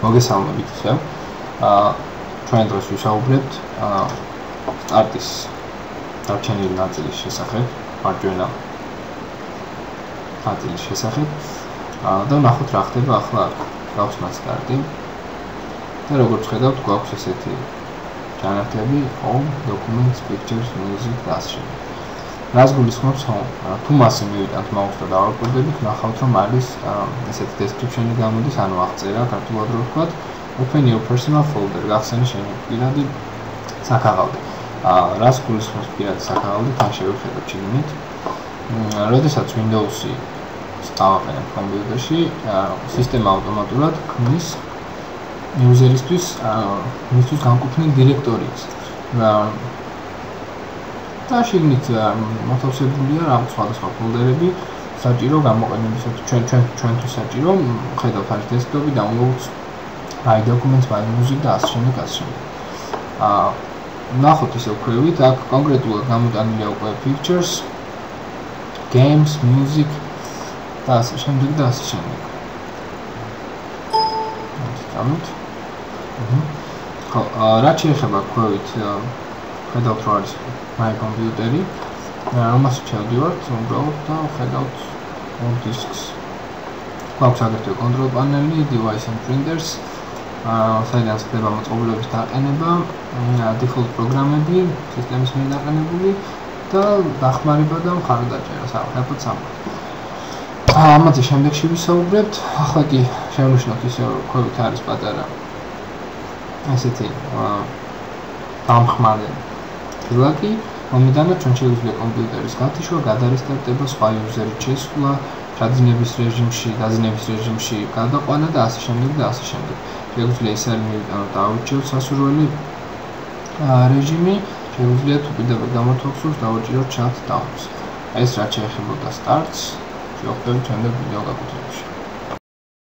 მოგესალმებით ხელ. ჩვენ დღეს ვისაუბრებთ სტარტის დარჩენილი ნაწილის შესახებ, მარჯვენა ნაწილის შესახებ. და ნახოთ რა ხდება ახლა აქ. გვაქვს სტარტი. და როგორც ხედავთ, გვაქვს ესეთი ჯანმრთელები, home, documents, pictures, music და ასე შემდეგ. რას გულისხმობს home? თუ მასე მივიტანთ მაუს და დავარკვევდებით, ნახავთ რომ არის ესეთი description-ი გამოდის, ანუ აღწერა, ქართულად რო ვთქვათ, open your personal folder, გახსენე შენი პირადი საქაღალდი. რას გულისხმობს პირადი საქაღალდი? თან შევხედოთ ჩიგნით. როდესაც Windows-ი დავაყენებ კომპიუტერში, სისტემა ავტომატურად ქმნის user-ისთვის მისთვის განკუთვნილ დირექტორიებს. და შიგნით მოთავსებულია რაღაც სხვადასხვა ფოლდერები, საჭირო გამოყენებისათვის ჩვენთვის საჭირო, ხედავთ არის desktop-ი, downloads, my documents, my music და ასე შემდეგ, ასე შემდეგ. ნახოთ ისე ვქვევით, აქ კონკრეტულად გამოტანილია უკვე pictures, games, music და ასე შემდეგ და ასე შემდეგ. ხო, რაც შეეხება ვქვევით, ხედავთ რომ არის my კომპიუტერი, რომელსაც შევდივართ უბრალოდ და ხედავთ all disks. გვაქვს აგრეთვე control panel-ი, device and printers, საიდანაც ხდება მოწყობილობის დაყენება, default პროგრამები, სისტემის მიერ დაყენებული და დახმარება და მხარდაჭერა, საერთოდ სამი. ამაზე შემდეგში ვისაუბრებთ. ახლა კი შევნიშნოთ ისე რომ ვქვევით არის პატარა ესეთი დამხმარე ფილაკი, რომლიდანაც ჩვენ შეგვიძლია კომპიუტერის გათიშვა, გადარესტარტება, სხვა იუზერით შესვლა, დაძინების რეჟიმში გადაყვანა და ასე შემდეგ და ასე შემდეგ. შეგვიძლია ისე მივიტანოთ დაუჭიროთ სასურველი რეჟიმი, შეგვიძლია თუ პირდაპირ გამოთვალისწინოთ დავუჭიროთ shutdowns. ეს რაც შეეხებოდა starts, შევხვდებით შემდეგ ვიდეო გაკუთვნილებში.